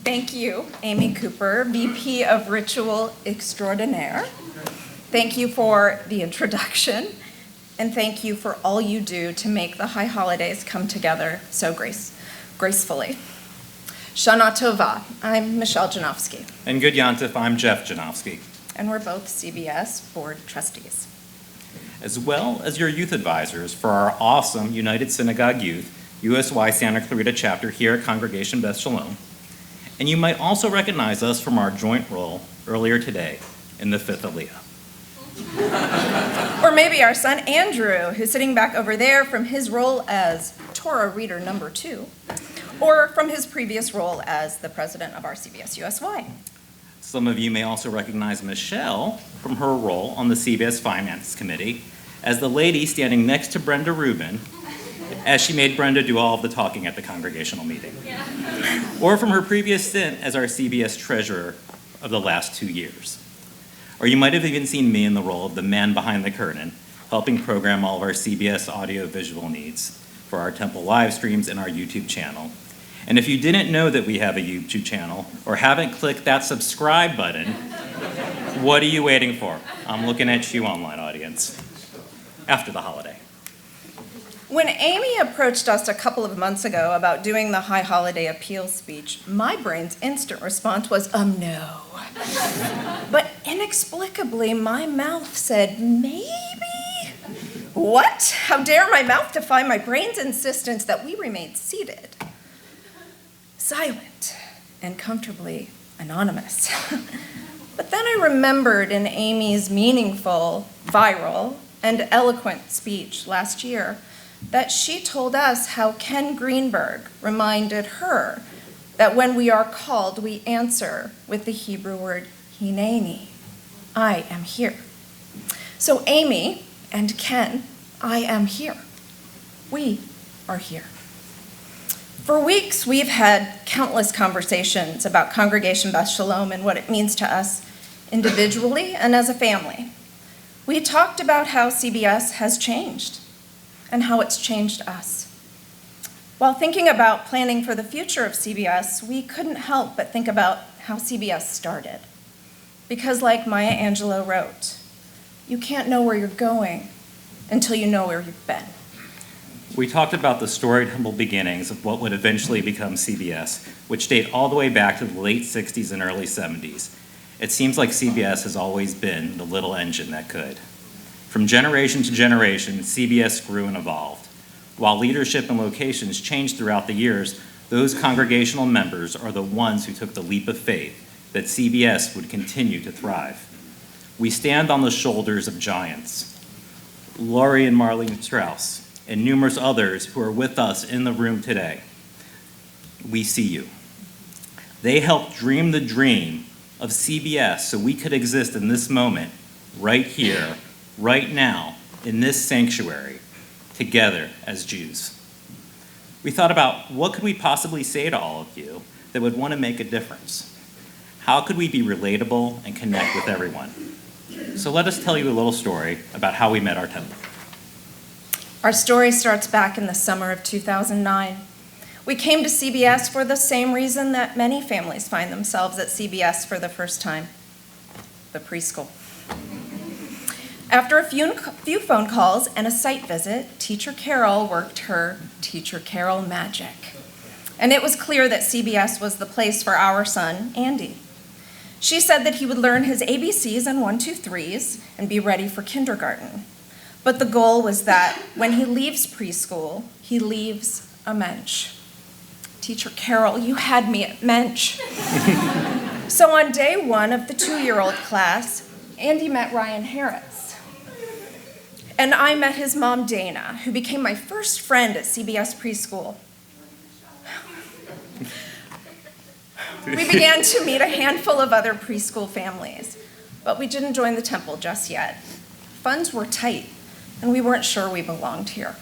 Thank you, Amy Cooper, VP of Ritual Extraordinaire. Thank you for the introduction, and thank you for all you do to make the high holidays come together so gracefully. Shana Tova, I'm Michele Jenofsky. And Good Yontif, I'm Jeff Jenofsky. And we're both CBS Board Trustees. As well as your youth advisors for our awesome United Synagogue Youth, USY Santa Clarita chapter here at Congregation Beth Shalom. And you might also recognize us from our joint role earlier today in the fifth Aliyah. Or maybe our son Andrew, who's sitting back over there from his role as Torah reader number 2, or from his previous role as the president of our CBS USY. Some of you may also recognize Michele from her role on the CBS Finance Committee as the lady standing next to Brenda Rubin, as she made Brenda do all of the talking at the congregational meeting. Yeah. Or from her previous stint as our CBS treasurer of the last 2 years. Or you might have even seen me in the role of the man behind the curtain, helping program all of our CBS audio-visual needs for our temple live streams and our YouTube channel. And if you didn't know that we have a YouTube channel or haven't clicked that subscribe button, what are you waiting for? I'm looking at you, online audience, after the holiday. When Amy approached us a couple of months ago about doing the high holiday appeal speech, my brain's instant response was, no. But inexplicably, my mouth said, maybe? What? How dare my mouth defy my brain's insistence that we remain seated, silent, and comfortably anonymous. But then I remembered in Amy's meaningful, viral, and eloquent speech last year that she told us how Ken Greenberg reminded her that when we are called, we answer with the Hebrew word hineni, I am here. So Amy and Ken, I am here. We are here. For weeks, we've had countless conversations about Congregation Beth Shalom and what it means to us individually and as a family. We talked about how CBS has changed and how it's changed us. While thinking about planning for the future of CBS, we couldn't help but think about how CBS started. Because like Maya Angelou wrote, you can't know where you're going until you know where you've been. We talked about the storied, humble beginnings of what would eventually become CBS, which date all the way back to the late 60s and early 70s. It seems like CBS has always been the little engine that could. From generation to generation, CBS grew and evolved. While leadership and locations changed throughout the years, those congregational members are the ones who took the leap of faith that CBS would continue to thrive. We stand on the shoulders of giants, Laurie and Marlene Strauss, and numerous others who are with us in the room today. We see you. They helped dream the dream of CBS so we could exist in this moment, right here, right now, in this sanctuary, together as Jews. We thought about what could we possibly say to all of you that would want to make a difference? How could we be relatable and connect with everyone? So let us tell you a little story about how we met our temple. Our story starts back in the summer of 2009. We came to CBS for the same reason that many families find themselves at CBS for the first time, the preschool. After a few phone calls and a site visit, Teacher Carol worked her Teacher Carol magic. And it was clear that CBS was the place for our son, Andy. She said that he would learn his ABCs and 1, 2, 3s and be ready for kindergarten. But the goal was that when he leaves preschool, he leaves a mensch. Teacher Carol, you had me at mensch. So on day 1 of the 2-year-old class, Andy met Ryan Harris. And I met his mom, Dana, who became my first friend at CBS Preschool. We began to meet a handful of other preschool families, but we didn't join the temple just yet. Funds were tight, and we weren't sure we belonged here.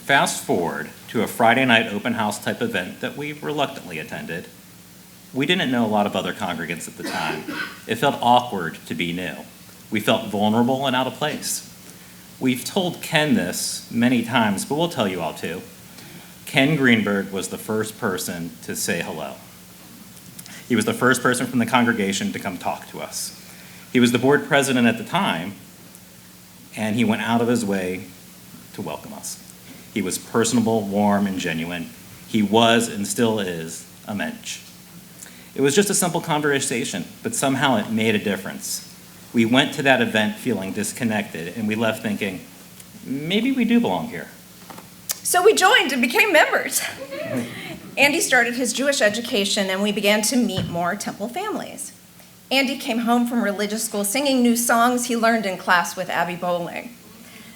Fast forward to a Friday night open house type event that we reluctantly attended. We didn't know a lot of other congregants at the time. It felt awkward to be new. We felt vulnerable and out of place. We've told Ken this many times, but we'll tell you all too. Ken Greenberg was the first person to say hello. He was the first person from the congregation to come talk to us. He was the board president at the time, and he went out of his way to welcome us. He was personable, warm, and genuine. He was and still is a mensch. It was just a simple conversation, but somehow it made a difference. We went to that event feeling disconnected, and we left thinking, maybe we do belong here. So we joined and became members. Andy started his Jewish education, and we began to meet more temple families. Andy came home from religious school singing new songs he learned in class with Abby Bowling.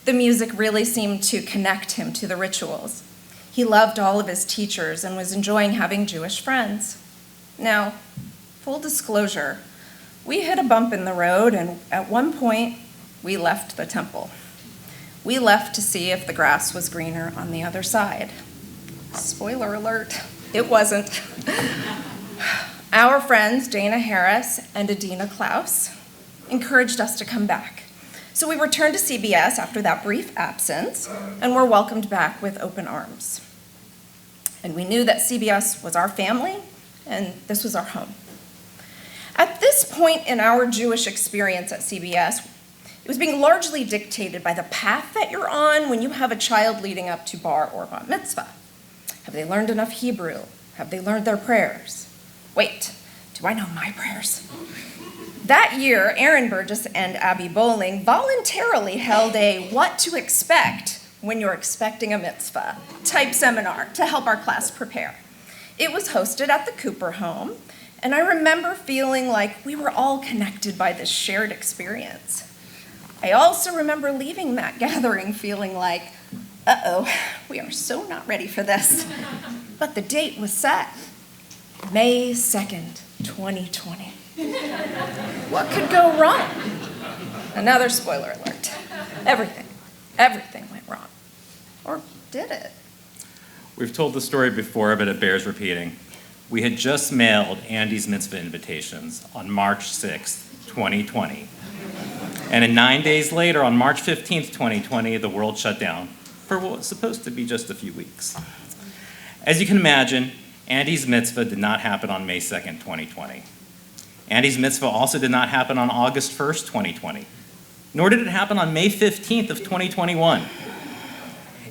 The music really seemed to connect him to the rituals. He loved all of his teachers and was enjoying having Jewish friends. Now, full disclosure, we hit a bump in the road, and at one point, we left the temple. We left to see if the grass was greener on the other side. Spoiler alert, it wasn't. Our friends, Dana Harris and Adina Klaus, encouraged us to come back. So we returned to CBS after that brief absence and were welcomed back with open arms. And we knew that CBS was our family and this was our home. At this point in our Jewish experience at CBS, it was being largely dictated by the path that you're on when you have a child leading up to bar or bat mitzvah. Have they learned enough Hebrew? Have they learned their prayers? Wait, do I know my prayers? That year, Aaron Burgess and Abby Bowling voluntarily held a what to expect when you're expecting a mitzvah type seminar to help our class prepare. It was hosted at the Cooper home, and I remember feeling like we were all connected by this shared experience. I also remember leaving that gathering feeling like, uh-oh, we are so not ready for this. But the date was set, May 2nd, 2020. What could go wrong? Another spoiler alert. Everything went wrong. Or did it? We've told the story before, but it bears repeating. We had just mailed Andy's mitzvah invitations on March 6th, 2020. And then 9 days later, on March 15th, 2020, the world shut down for what was supposed to be just a few weeks. As you can imagine, Andy's mitzvah did not happen on May 2nd, 2020. Andy's mitzvah also did not happen on August 1st, 2020, nor did it happen on May 15th of 2021.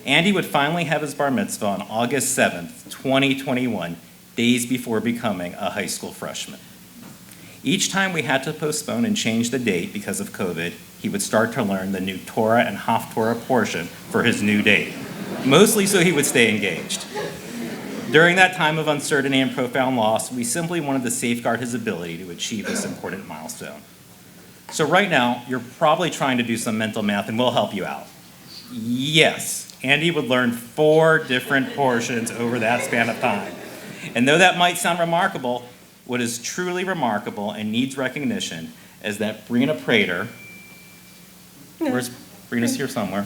Andy would finally have his bar mitzvah on August 7th, 2021, days before becoming a high school freshman. Each time we had to postpone and change the date because of COVID, he would start to learn the new Torah and Haftorah portion for his new date, mostly so he would stay engaged. During that time of uncertainty and profound loss, we simply wanted to safeguard his ability to achieve this important milestone. So right now, you're probably trying to do some mental math, and we'll help you out. Yes, Andy would learn 4 different portions over that span of time. And though that might sound remarkable, what is truly remarkable and needs recognition is that Brina Prater, where's Brina's here somewhere?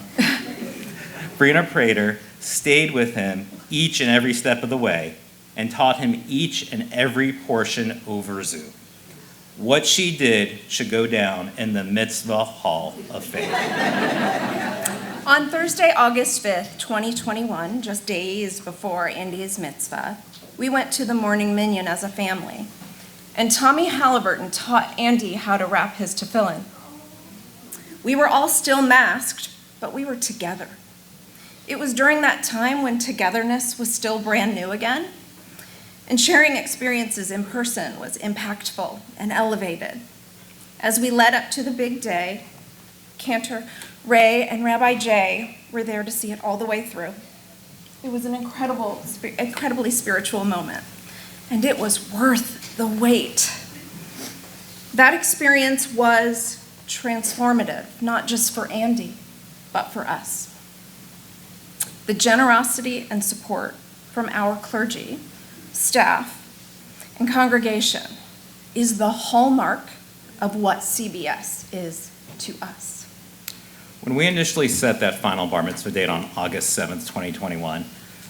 Brina Prater stayed with him each and every step of the way and taught him each and every portion over Zoom. What she did should go down in the Mitzvah Hall of Fame. On Thursday, August 5th, 2021, just days before Andy's mitzvah, we went to the morning minyan as a family, and Tommy Halliburton taught Andy how to wrap his tefillin. We were all still masked, but we were together. It was during that time when togetherness was still brand new again, and sharing experiences in person was impactful and elevated. As we led up to the big day, Cantor Ray and Rabbi Jay were there to see it all the way through. It was an incredibly spiritual moment, and it was worth the wait. That experience was transformative, not just for Andy, but for us. The generosity and support from our clergy, staff, and congregation is the hallmark of what CBS is to us. When we initially set that final bar mitzvah date on August 7th, 2021,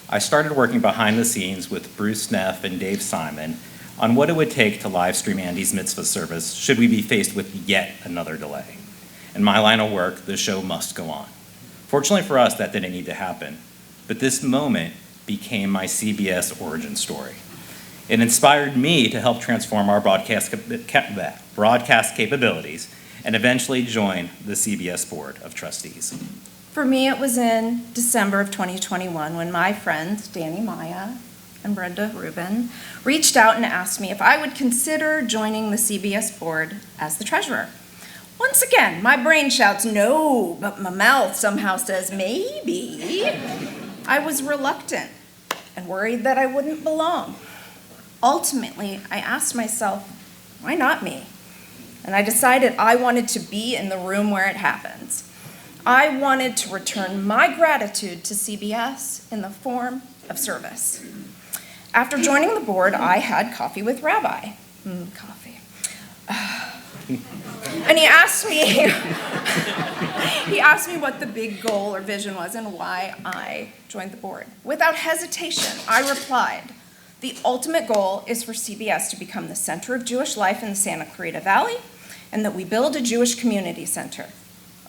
I started working behind the scenes with Bruce Neff and Dave Simon on what it would take to live stream Andy's mitzvah service should we be faced with yet another delay. In my line of work, the show must go on. Fortunately for us, that didn't need to happen, but this moment became my CBS origin story. It inspired me to help transform our broadcast capabilities and eventually join the CBS Board of Trustees. For me, it was in December of 2021 when my friends, Danny Maya and Brenda Rubin, reached out and asked me if I would consider joining the CBS board as the treasurer. Once again, my brain shouts no, but my mouth somehow says maybe. I was reluctant and worried that I wouldn't belong. Ultimately, I asked myself, why not me? And I decided I wanted to be in the room where it happens. I wanted to return my gratitude to CBS in the form of service. After joining the board, I had coffee with Rabbi. Coffee. And he asked me what the big goal or vision was and why I joined the board. Without hesitation, I replied, the ultimate goal is for CBS to become the center of Jewish life in the Santa Clarita Valley, and that we build a Jewish community center.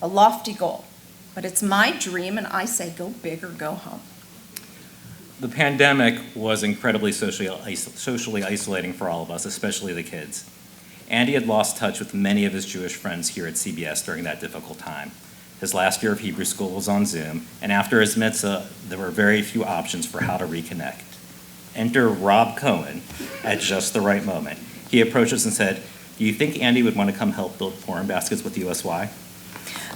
A lofty goal, but it's my dream, and I say go big or go home. The pandemic was incredibly socially isolating for all of us, especially the kids. Andy had lost touch with many of his Jewish friends here at CBS during that difficult time. His last year of Hebrew school was on Zoom, and after his mitzvah, there were very few options for how to reconnect. Enter Rob Cohen at just the right moment. He approached us and said, do you think Andy would want to come help build Purim baskets with USY?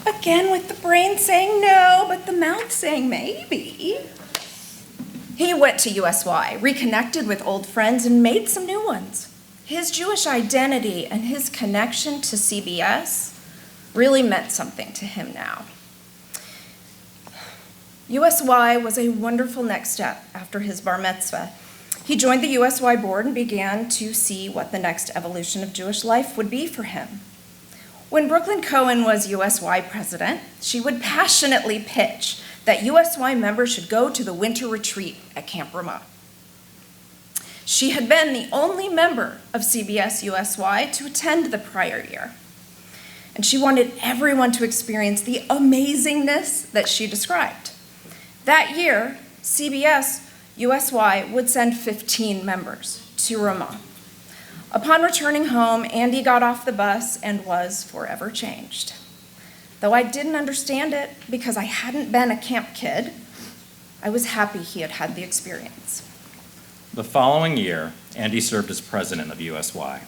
Again, with the brain saying no, but the mouth saying maybe. He went to USY, reconnected with old friends, and made some new ones. His Jewish identity and his connection to CBS really meant something to him now. USY was a wonderful next step after his Bar Mitzvah. He joined the USY board and began to see what the next evolution of Jewish life would be for him. When Brooklyn Cohen was USY president, she would passionately pitch that USY members should go to the winter retreat at Camp Ramah. She had been the only member of CBS USY to attend the prior year, and she wanted everyone to experience the amazingness that she described. That year, CBS USY would send 15 members to Ramah. Upon returning home, Andy got off the bus and was forever changed. Though I didn't understand it because I hadn't been a camp kid, I was happy he had had the experience. The following year, Andy served as president of USY,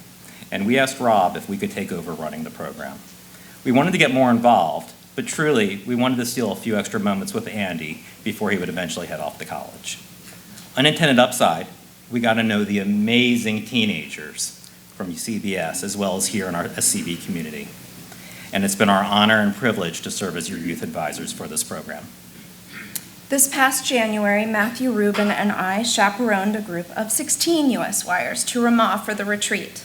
and we asked Rob if we could take over running the program. We wanted to get more involved, but truly, we wanted to steal a few extra moments with Andy before he would eventually head off to college. Unintended upside, we got to know the amazing teenagers from CBS as well as here in our SCB community. And it's been our honor and privilege to serve as your youth advisors for this program. This past January, Matthew Rubin and I chaperoned a group of 16 USYers to Ramah for the retreat.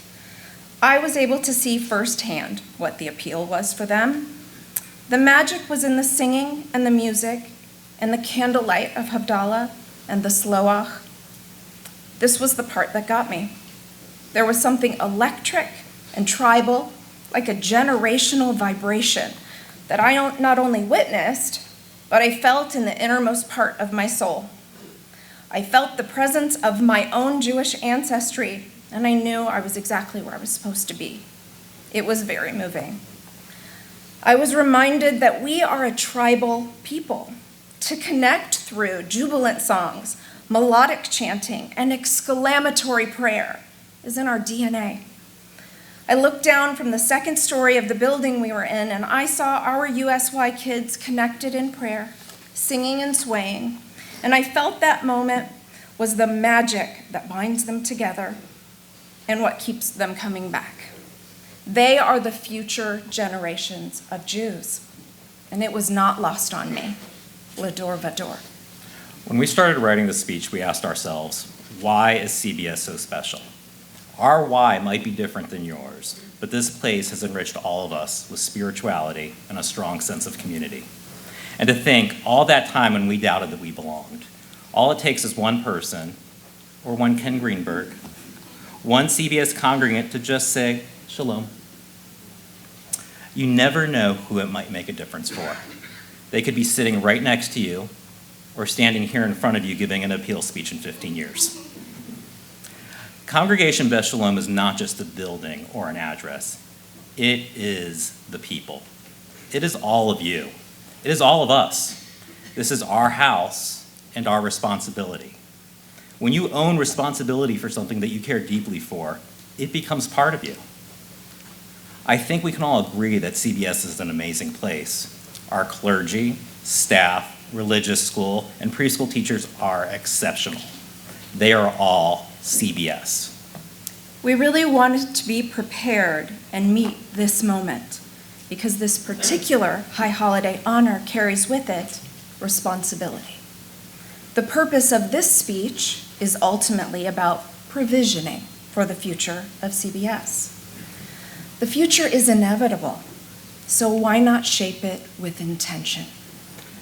I was able to see firsthand what the appeal was for them. The magic was in the singing and the music and the candlelight of Havdalah and the Sloach. This was the part that got me. There was something electric and tribal, like a generational vibration that I not only witnessed, but I felt in the innermost part of my soul. I felt the presence of my own Jewish ancestry, and I knew I was exactly where I was supposed to be. It was very moving. I was reminded that we are a tribal people. To connect through jubilant songs, melodic chanting, and exclamatory prayer is in our DNA. I looked down from the second story of the building we were in, and I saw our USY kids connected in prayer, singing and swaying, and I felt that moment was the magic that binds them together and what keeps them coming back. They are the future generations of Jews, and it was not lost on me. L'dor vador. When we started writing the speech, we asked ourselves, why is CBS so special? Our why might be different than yours, but this place has enriched all of us with spirituality and a strong sense of community. And to think all that time when we doubted that we belonged, all it takes is one person, or one Ken Greenberg, one CBS congregant to just say, shalom. You never know who it might make a difference for. They could be sitting right next to you or standing here in front of you giving an appeal speech in 15 years. Congregation Beth Shalom is not just a building or an address. It is the people. It is all of you. It is all of us. This is our house and our responsibility. When you own responsibility for something that you care deeply for, it becomes part of you. I think we can all agree that CBS is an amazing place. Our clergy, staff, religious school, and preschool teachers are exceptional. They are all CBS. We really wanted to be prepared and meet this moment because this particular high holiday honor carries with it responsibility. The purpose of this speech is ultimately about provisioning for the future of CBS. The future is inevitable, so why not shape it with intention?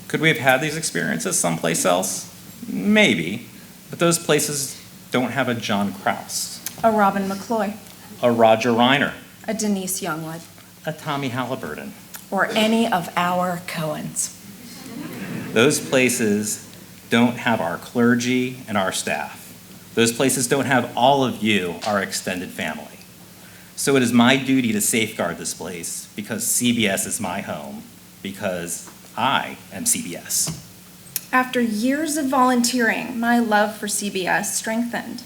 Could we have had these experiences someplace else? Maybe, but those places don't have a John Krause, A Robin McCloy, a Roger Reiner, a Denise Youngwood, a Tommy Halliburton. or any of our Cohens. Those places don't have our clergy and our staff. Those places don't have all of you, our extended family. So it is my duty to safeguard this place because CBS is my home, because I am CBS. After years of volunteering, my love for CBS strengthened.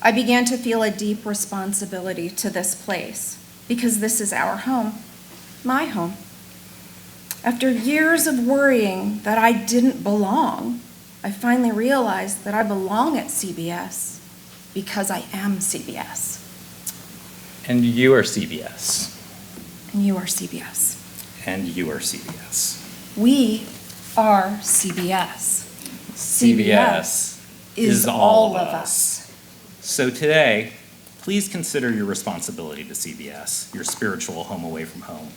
I began to feel a deep responsibility to this place because this is our home, my home. After years of worrying that I didn't belong, I finally realized that I belong at CBS because I am CBS. And you are CBS. And you are CBS. And you are CBS. We are CBS. CBS is all of us. So today, please consider your responsibility to CBS, your spiritual home away from home.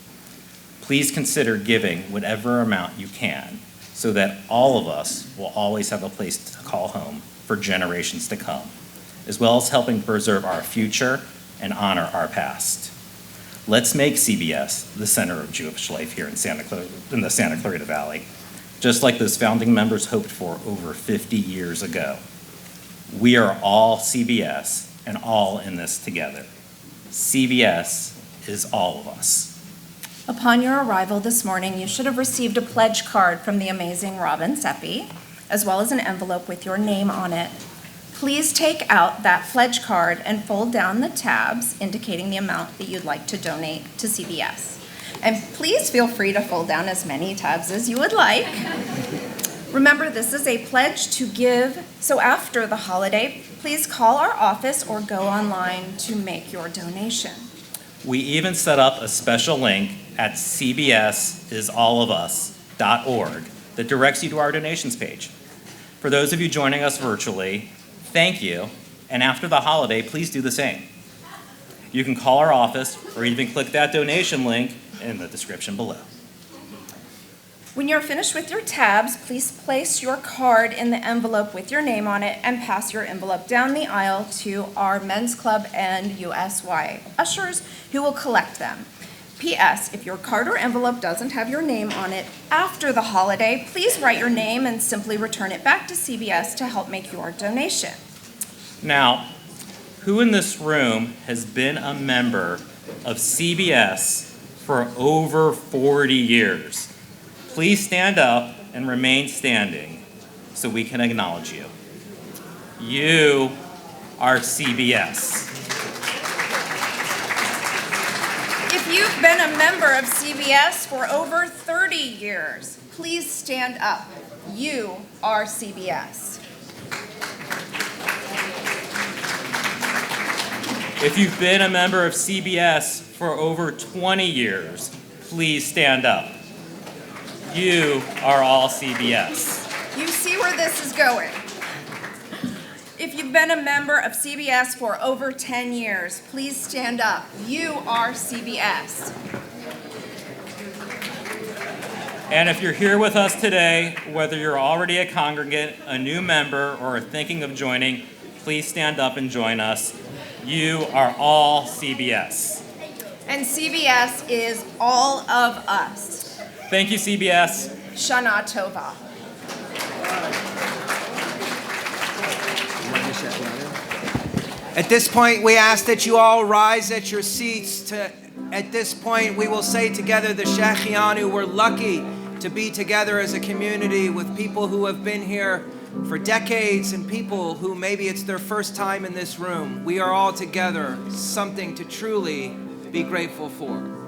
Please consider giving whatever amount you can so that all of us will always have a place to call home for generations to come, as well as helping preserve our future and honor our past. Let's make CBS the center of Jewish life here in the Santa Clarita Valley, just like those founding members hoped for over 50 years ago. We are all CBS and all in this together. CBS is all of us. Upon your arrival this morning, you should have received a pledge card from the amazing Robin Seppi, as well as an envelope with your name on it. Please take out that pledge card and fold down the tabs indicating the amount that you'd like to donate to CBS. And please feel free to fold down as many tabs as you would like. Remember, this is a pledge to give, so after the holiday, please call our office or go online to make your donation. We even set up a special link at cbsisallofus.org that directs you to our donations page. For those of you joining us virtually, thank you, and after the holiday, please do the same. You can call our office or even click that donation link in the description below. When you're finished with your tabs, please place your card in the envelope with your name on it and pass your envelope down the aisle to our Men's Club and USY ushers who will collect them. P.S. If your card or envelope doesn't have your name on it after the holiday, please write your name and simply return it back to CBS to help make your donation. Now, who in this room has been a member of CBS for over 40 years? Please stand up and remain standing so we can acknowledge you. You are CBS. If you've been a member of CBS for over 30 years, please stand up. You are CBS. If you've been a member of CBS for over 20 years, please stand up. You are all CBS. You see where this is going. If you've been a member of CBS for over 10 years, please stand up. You are CBS. And if you're here with us today, whether you're already a congregant, a new member, or are thinking of joining, please stand up and join us. You are all CBS. And CBS is all of us. Thank you, CBS. Shana Tova. At this point, we ask that you all rise at your seats. At this point, we will say together the Shechianu. We're lucky to be together as a community with people who have been here for decades and people who maybe it's their first time in this room. We are all together, something to truly be grateful for.